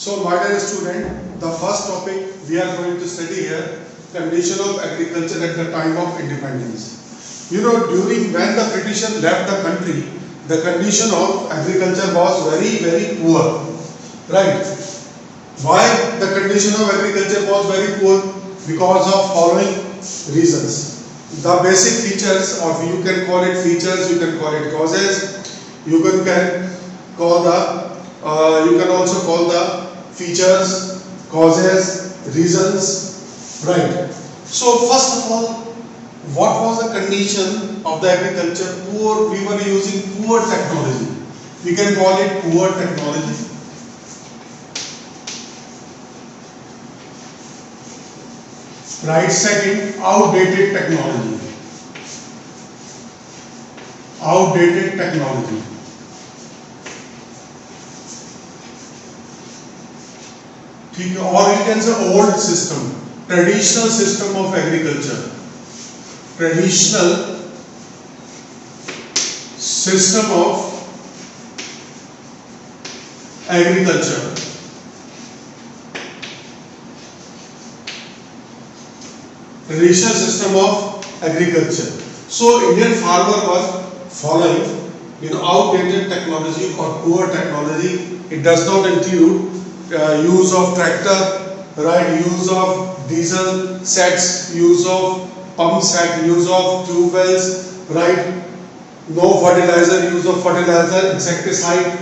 So, my dear student, the first topic we are going to study here, condition of agriculture at the time of independence. You know, during when the Britishers left the country, the condition of agriculture was very poor, right? Why the condition of agriculture was very poor? Because of following reasons. The basic features, or you can call it features, you can call it causes, you can call the you can also call the features, causes, reasons, right? So first of all, what was the condition of the agriculture? Poor. We were using poor technology. We can call it poor technology. Right. Second, outdated technology. Outdated technology. Or you can say old system, traditional system of agriculture. Traditional system of agriculture. Traditional system of agriculture. So Indian farmer was following, outdated technology or poor technology. It does not include use of tractor, right? Use of diesel sets, use of pump set, use of tube wells, right? No fertilizer, use of fertilizer, insecticide,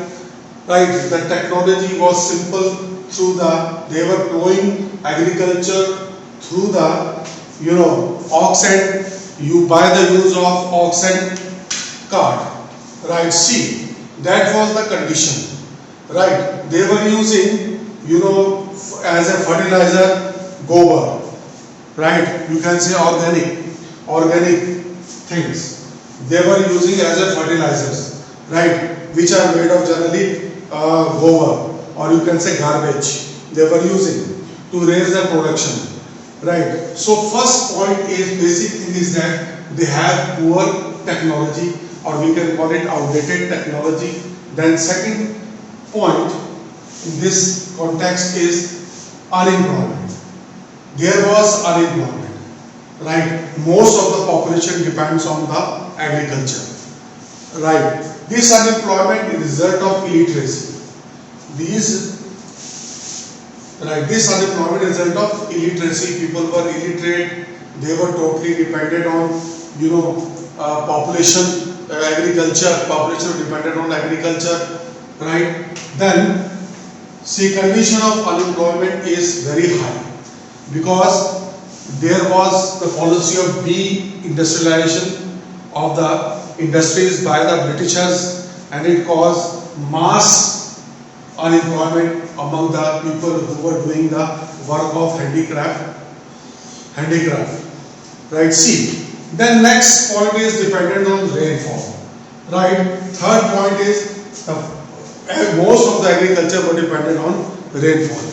right? The technology was simple through they were growing agriculture through the, oxen. You buy the use of oxen cart, right? See, that was the condition, right? They were using, as a fertilizer, gobar, right? You can say organic things. They were using as a fertilizers, right? Which are made of generally gobar, or you can say garbage. They were using to raise the production, right? So first point is, basic thing is that they have poor technology, or we can call it outdated technology. Then second point in this context is unemployment. There was unemployment, right? Most of the population depends on the agriculture, right? This unemployment is result of illiteracy. This unemployment is result of illiteracy. People were illiterate. They were totally dependent on, population, agriculture. Population dependent on agriculture, right? Then, see, condition of unemployment is very high because there was the policy of deindustrialization of the industries by the Britishers, and it caused mass unemployment among the people who were doing the work of handicraft, right? See, then next point is dependent on rainfall, right? Third point is most of the agriculture were dependent on rainfall.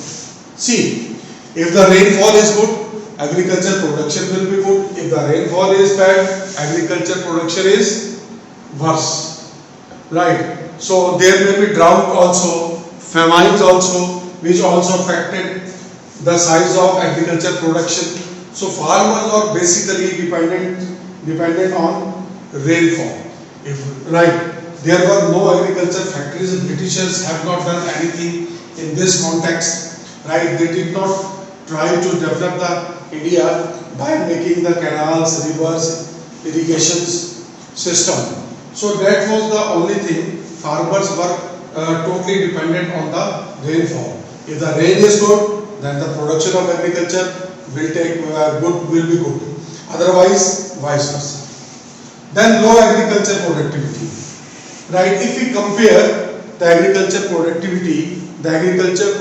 See, if the rainfall is good, agriculture production will be good. If the rainfall is bad, agriculture production is worse, right? So there may be drought also, famines also, which also affected the size of agriculture production. So farmers are basically dependent on rainfall. Right? There were no agriculture factories. The Britishers have not done anything in this context, right? They did not try to develop the India by making the canals, rivers, irrigation system. So that was the only thing. Farmers were totally dependent on the rainfall. If the rain is good, then the production of agriculture will be good. Otherwise, vice versa. Then low agriculture productivity. Right? If we compare the agriculture productivity, the agriculture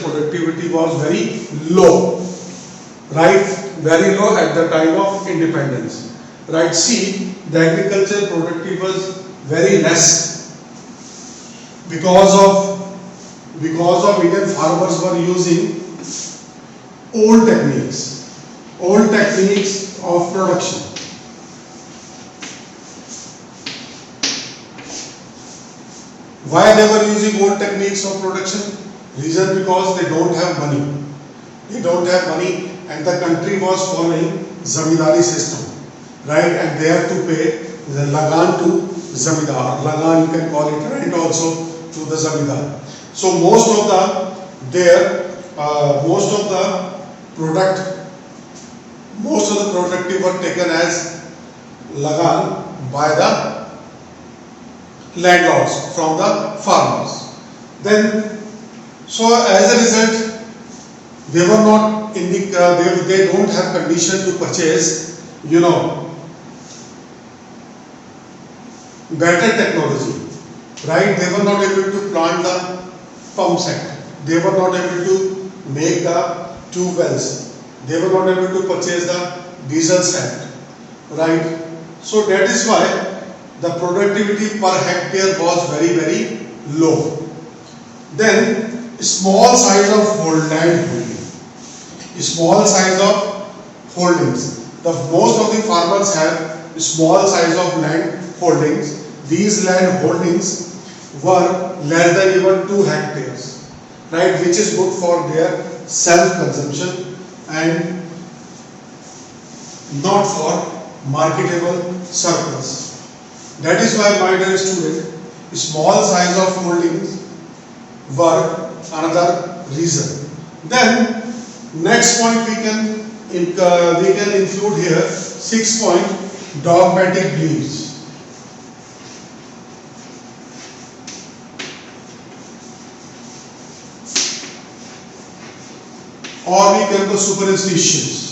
productivity was very low. Right? Very low at the time of independence. Right? See, the agriculture productivity was very less because of Indian farmers were using old techniques of production. Why they were using old techniques of production? Reason because they don't have money. They don't have money, and the country was following zamindari system, right? And they have to pay the lagan to zamindar. Lagan, you can call it rent also to the zamindar. So most of the productive were taken as lagan by the landlords from the farmers. Then, so as a result, they were not in the they don't have condition to purchase, better technology, right? They were not able to plant the pump set. They were not able to make the tube wells. They were not able to purchase the diesel set, right? So that is why the productivity per hectare was very, very low. Then small size of land holding. Small size of holdings. Most of the farmers have small size of land holdings. These land holdings were less than even 2 hectares, right? Which is good for their self-consumption and not for marketable surplus. That is why, my dear student, small size of holdings were another reason. Then next point we can include here, 6 point, dogmatic beliefs. Or we can go superstitions.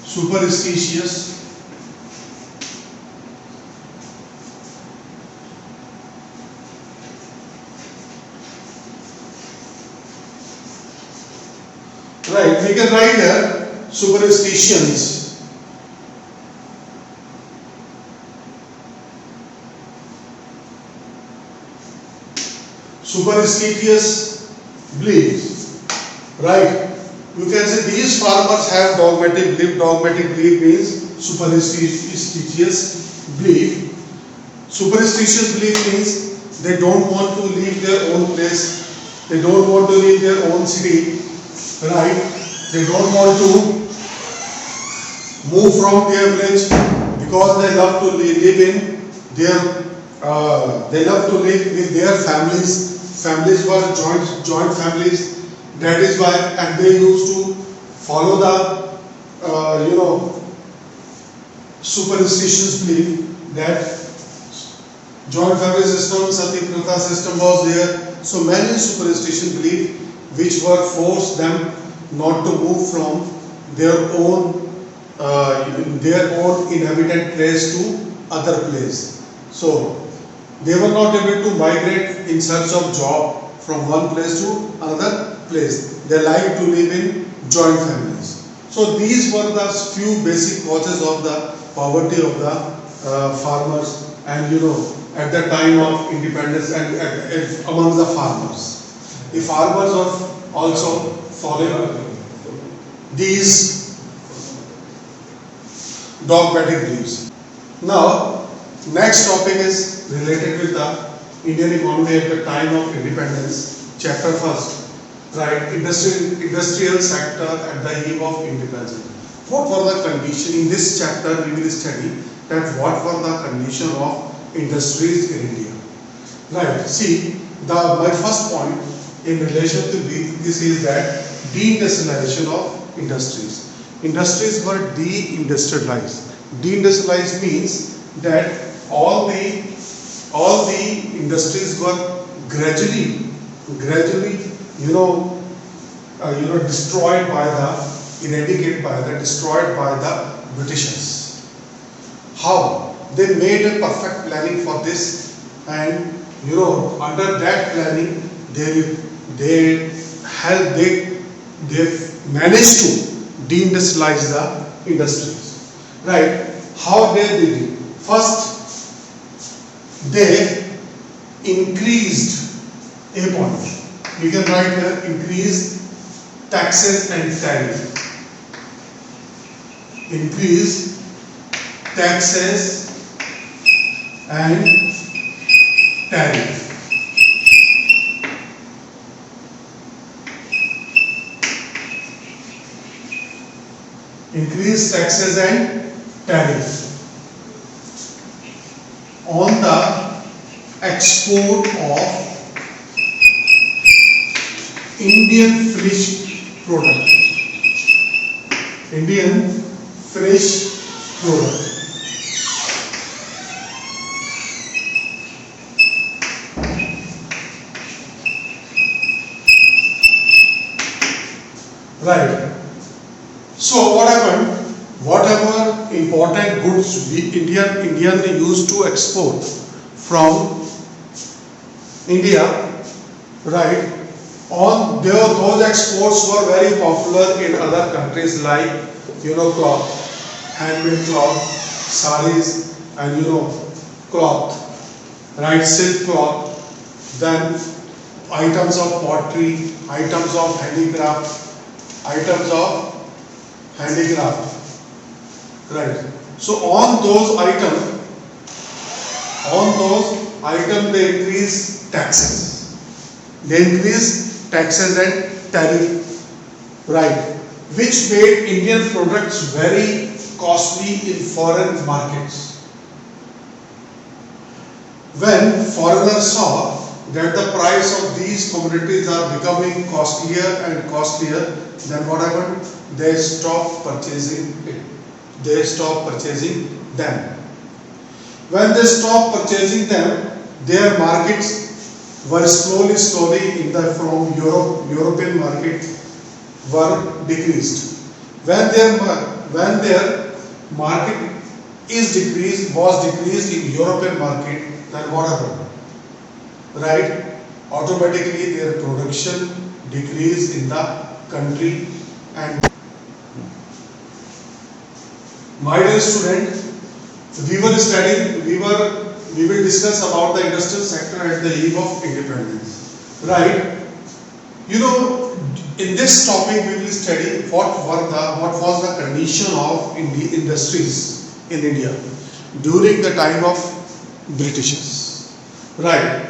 Superstitious. Right, we can write here superstitions. Superstitious beliefs, right? You can say these farmers have dogmatic belief. Dogmatic belief means superstitious belief. Superstitious belief means they don't want to leave their own place. They don't want to leave their own city. Right? They don't want to move from their village because they love to live in their. They love to live with their families. Families were joint families. That is why, and they used to follow the superstitious belief that joint family system, sati pratha system was there. So many superstition belief which were forced them not to move from their own inhabited place to other place. So they were not able to migrate in search of job from one place to another place. They like to live in joint families. So these were the few basic causes of the poverty of the farmers, and at the time of independence and among the farmers. The farmers are also following these dogmatic beliefs. Now, next topic is related with the Indian economy at the time of independence. Chapter first, right? Industrial sector at the eve of independence. What were the conditions? In this chapter, we will study that what were the condition of industries in India. Right? See, my first point in relation to this is that deindustrialization of industries. Industries were deindustrialized. Deindustrialized means that all the industries were gradually destroyed by the Britishers. How? They made a perfect planning for this, and under that planning they managed to deindustrialize the industries. Right? How they did it? First, they increased a point. We can write here increased taxes and tariff. Increase taxes and tariff. Increase taxes and tariff on the export of Indian fish product. Indian fish product. Right. So what happened? Whatever important goods Indian used to export from India, right? On those exports were very popular in other countries like cloth, handmade cloth, saris, and cloth, right? Silk cloth, then items of pottery, items of handicraft, right? So on those items they increase taxes. They increase taxes and tariff, right? Which made Indian products very costly in foreign markets. When foreigners saw that the price of these commodities are becoming costlier and costlier, then what happened? They stopped purchasing it. They stopped purchasing them. When they stopped purchasing them, their markets were slowly from European market were decreased. When their market was decreased in European market, then what happened? Right? Automatically their production decreased in the country. And my dear student, we will discuss about the industrial sector at the eve of independence, right? In this topic we will study what was the condition of industries in India during the time of Britishers, right?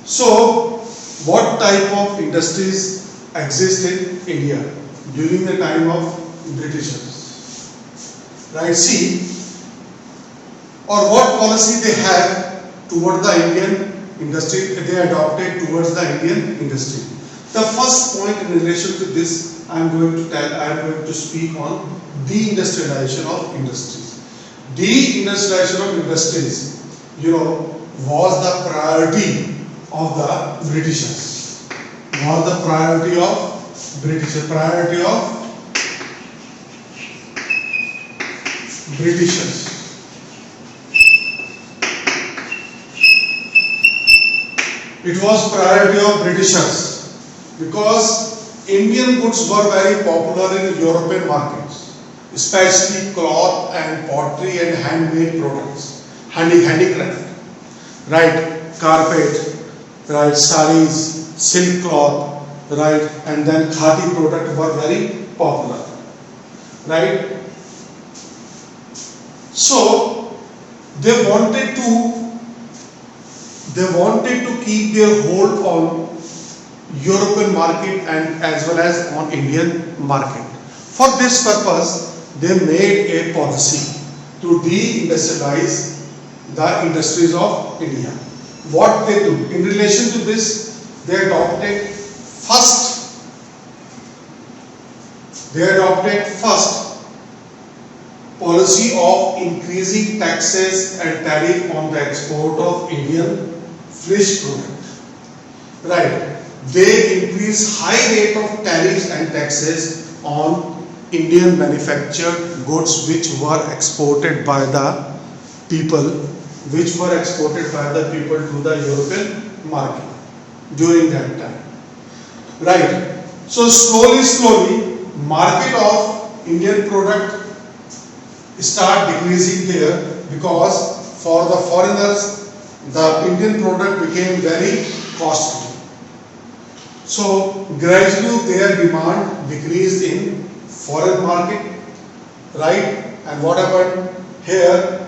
So, what type of industries exist in India during the time of Britishers, right? See, or what policy they have toward the Indian industry, they adopted towards the Indian industry. The first point in relation to this, I am going to speak on deindustrialization of industries. Deindustrialization of industries, was the priority of the Britishers. Was the priority of Britishers. It was priority of Britishers because Indian goods were very popular in European markets, especially cloth and pottery and handmade products, handicraft, right? Carpet, right? Saris, silk cloth, right? And then khadi product were very popular, right? So they wanted to keep their hold on European market and as well as on Indian market. For this purpose, they made a policy to deindustrialize the industries of India. What they do in relation to this, they adopted first policy of increasing taxes and tariff on the export of Indian fish product. Right? They increase high rate of tariffs and taxes on Indian manufactured goods which were exported by the people to the European market during that time. Right? So slowly market of Indian product start decreasing there because for the foreigners the Indian product became very costly. So gradually their demand decreased in foreign market, right? And what happened here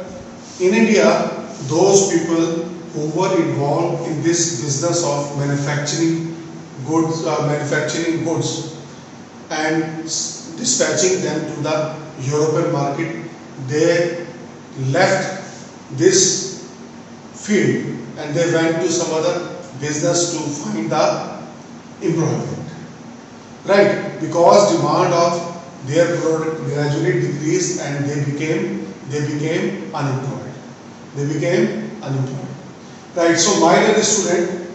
in India, those people who were involved in this business of manufacturing goods and dispatching them to the European market. They left this field and they went to some other business to find the employment, right? Because demand of their product gradually decreased and they became unemployed. They became unemployed, right? So my dear student,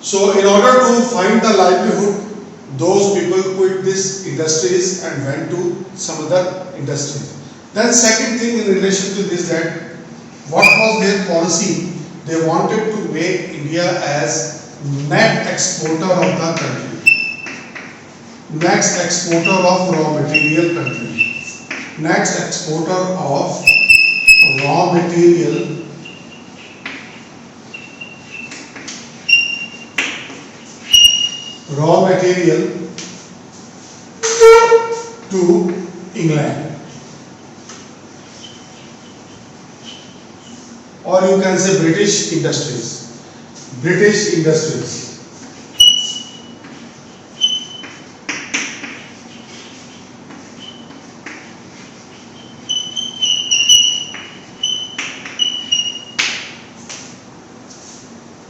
so in order to find the livelihood, those people quit these industries and went to some other industries. Then second thing in relation to this, that what was their policy? They wanted to make India as net exporter of the country, next exporter of raw material country, next exporter of raw material to England, or you can say British industries. British industries.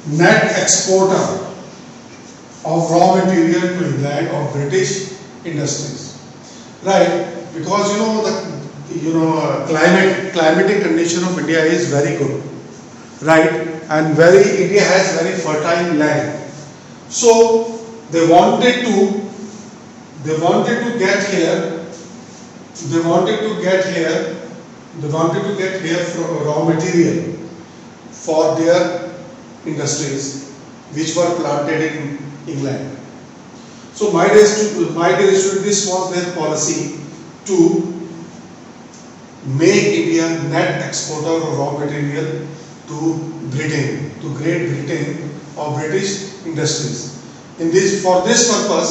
Net exporter of raw material to England or British industries, right? Because climatic condition of India is very good, right? And India has very fertile land. So they wanted to get here. They wanted to get here from raw material for their industries which were planted in England. So my dear student, this was their policy to make India net exporter of raw material to Britain, to Great Britain or British industries. For this purpose,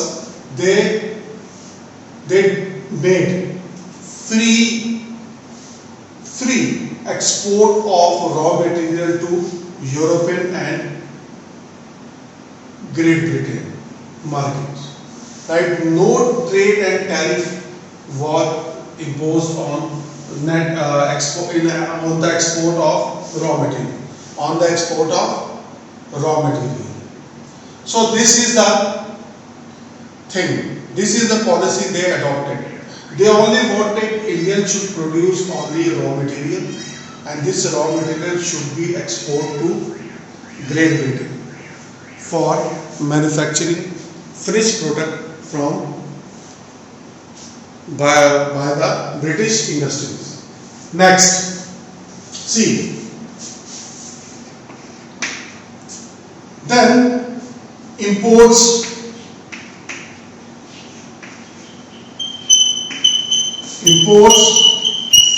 they made free export of raw material to European and Great Britain markets, right? No trade and tariff was imposed on on the export of raw material, So this is the thing. This is the policy they adopted. They only wanted India should produce only raw material, and this raw material should be exported to Great Britain for manufacturing finished product by the British industries. Next, see, then imports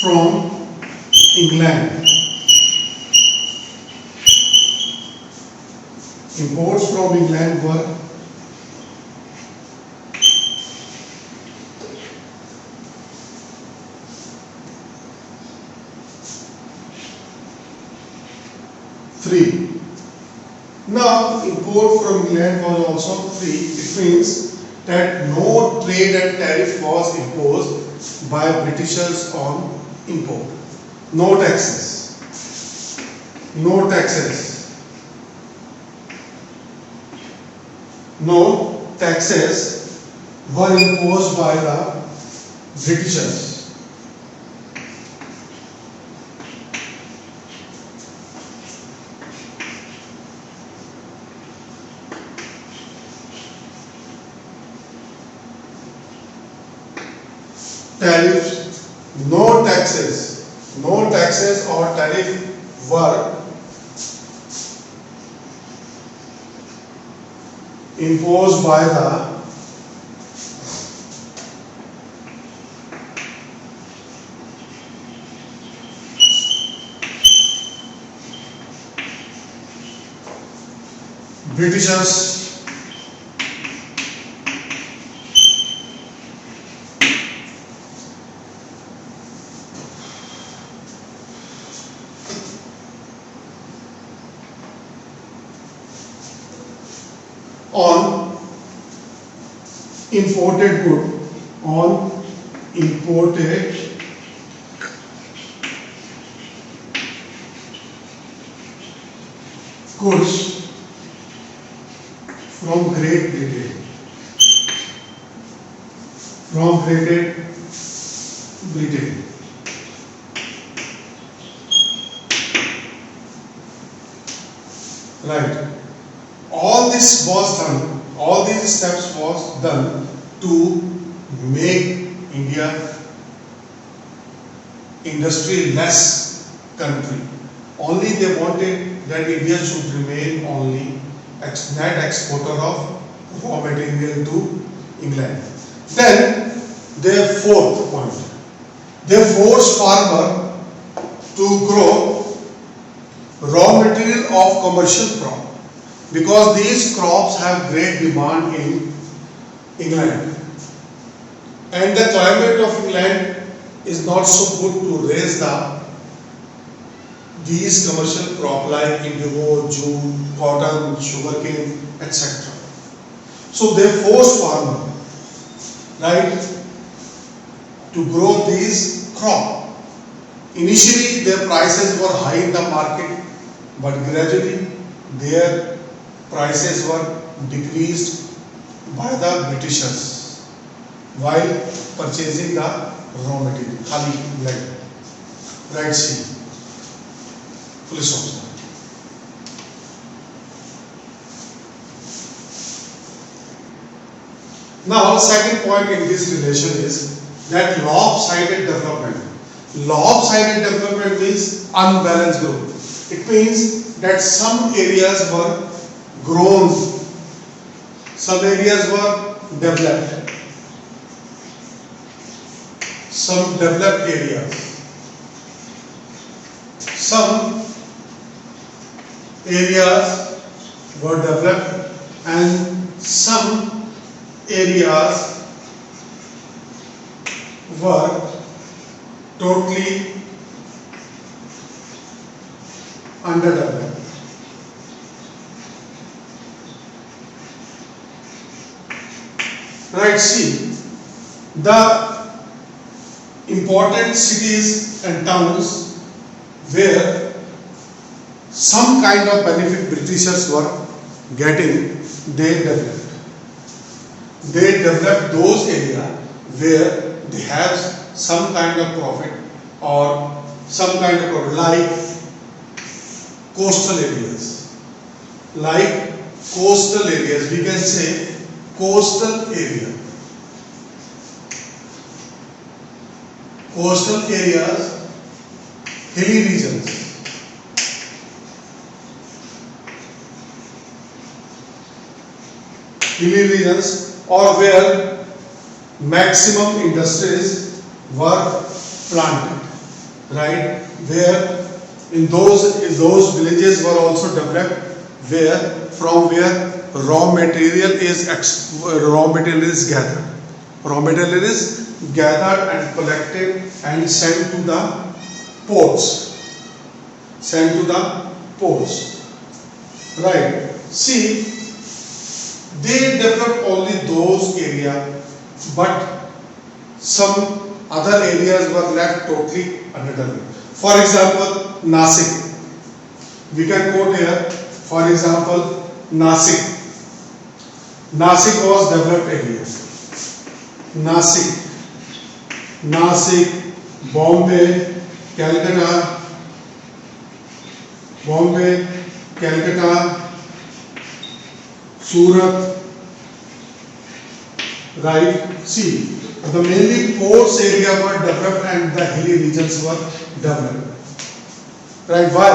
from England. Imports from England were free. Now, import from England was also free. It means that no trade and tariff was imposed by Britishers on import. No taxes. No taxes. No taxes were imposed by the Britishers. Tariffs, no taxes or tariff were imposed by the Britishers on imported good, on imported goods from Great Britain. From Great Britain. Right. All this was done, all these steps was done to make India industry less country. Only they wanted that India should remain only net exporter of raw material to England. Then their fourth point, they forced farmer to grow raw material of commercial crop because these crops have great demand in England, and the climate of England is not so good to raise these commercial crop like indigo, jute, cotton, sugarcane, etc. So they forced farmer, right, to grow these crop. Initially their prices were high in the market, but gradually their prices were decreased by the Britishers while purchasing the raw material. Khali like, right, see. Police officer. Now, second point in this relation is that lopsided development. Lopsided development means unbalanced growth. It means that some areas were grown, some areas were developed, some developed areas, some areas were developed and some areas were totally underdeveloped. Right, see, the important cities and towns where some kind of benefit Britishers were getting, they developed. They developed those areas where they have some kind of profit or some kind of profit, like coastal areas. Like coastal areas, we can say coastal area. Coastal areas, hilly regions. Hilly regions, or where maximum industries were planted, right? Where in those villages were also developed, where raw material is gathered. Raw material is gathered and collected and sent to the ports. Right? See, they developed only those areas, but some other areas were left totally underdeveloped. For example, Nasik. We can quote here, for example, Nasik. Nasik was developed area. Nasik, Bombay, Calcutta, Surat, right? See, the mainly ports area were developed and the hilly regions were developed. Right? Why?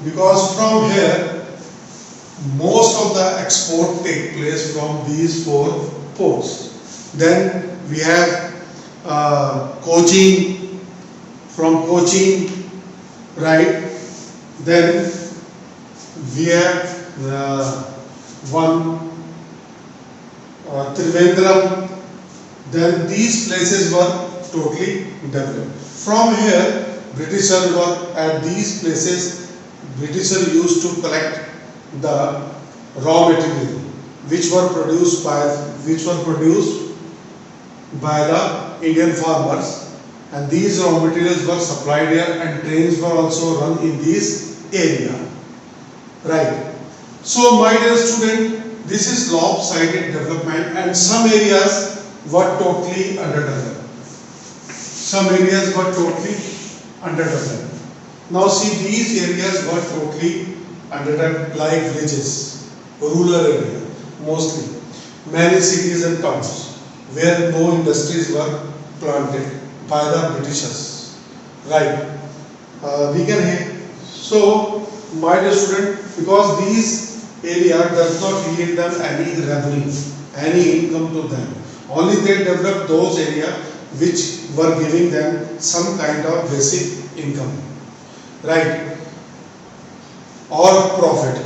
Because from here, most of the export take place from these four ports. Then we have Cochin, from Cochin, right? Then we have one Trivandrum. Then these places were totally developed. From here, Britishers were at these places. Britishers used to collect the raw material. which were produced by the Indian farmers, and these raw materials were supplied here, and trains were also run in this area. Right. So my dear student, this is lopsided development, and some areas were totally underdeveloped. Some areas were totally underdeveloped. Now see, these areas were totally underdeveloped, like villages, rural area mostly, many cities and towns where no industries were planted by the Britishers. Right. We can hear. So my dear student, because these area does not yield them any revenue, any income to them. Only they develop those areas which were giving them some kind of basic income, right, or profit.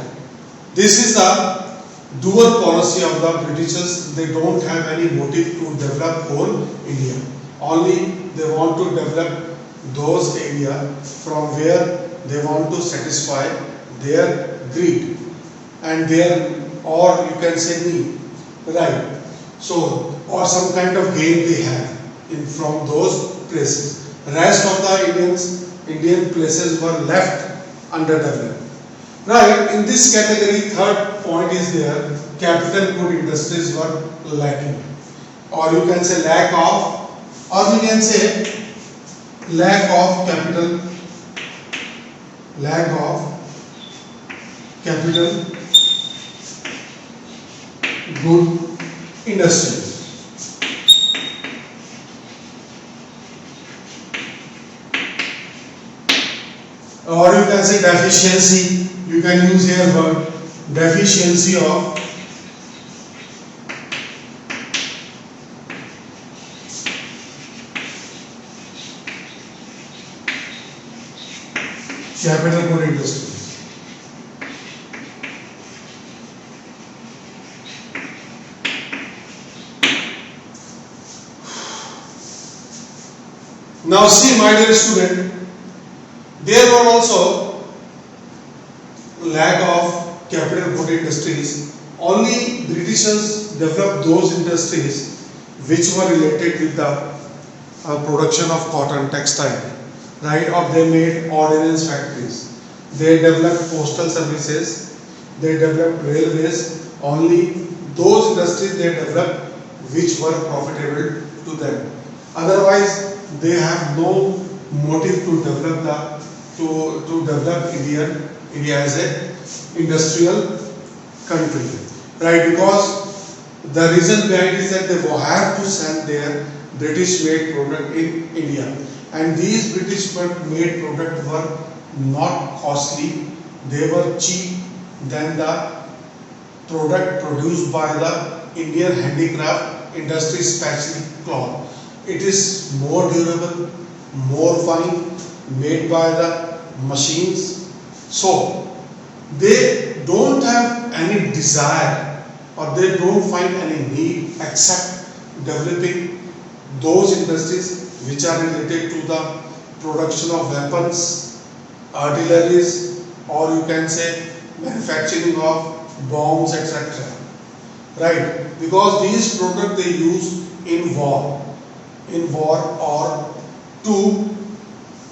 This is the dual policy of the Britishers. They don't have any motive to develop whole India. Only they want to develop those areas from where they want to satisfy their greed and their, or you can say need, right? So, or some kind of gain they have in from those places. Rest of the Indian places were left underdeveloped. Right, in this category, third point is there, capital good industries were lacking, or you can say lack of, or we can say lack of capital good industries. Or you can say deficiency, you can use here word deficiency of capital good industries. Now see, my dear student, there were also lack of capital good industries. Only Britishers developed those industries which were related with the production of cotton, textile, right? Or they made ordnance factories. They developed postal services. They developed railways. Only those industries they developed which were profitable to them. Otherwise, they have no motive to develop India as a industrial country, right? Because the reason behind is that they have to sell their British made product in India, and these British made product were not costly, they were cheap than the product produced by the Indian handicraft industry, especially cloth. It is more durable, more fine, made by the machines. So they don't have any desire, or they don't find any need except developing those industries which are related to the production of weapons, artilleries, or you can say manufacturing of bombs, etc. Right? Because these products they use in war or to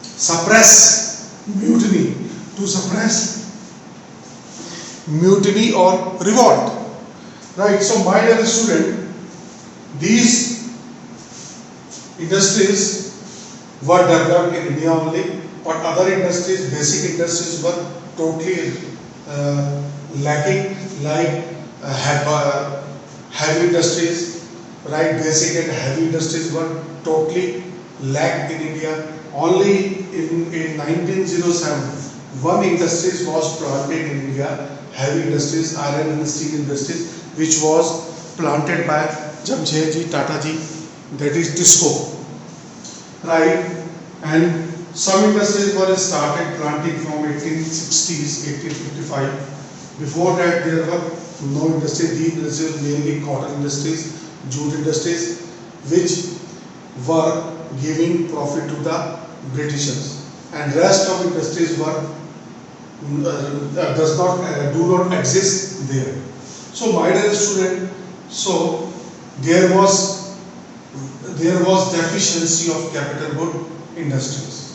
suppress mutiny or revolt. Right? So my dear student, these industries were developed in India only, but other industries, basic industries were totally lacking, like heavy industries, right? Basic and heavy industries were totally lacked in India. Only in 1907, one industry was planted in India, heavy industries, iron and steel industries, which was planted by Jamshedji Tataji, that is TISCO, right? And some industries were started planting from 1860s, 1855. Before that, there were no industries. These industries mainly cotton industries, jute industries, which were giving profit to the Britishers, and rest of industries were do not exist there. So my dear student, so there was deficiency of capital good industries.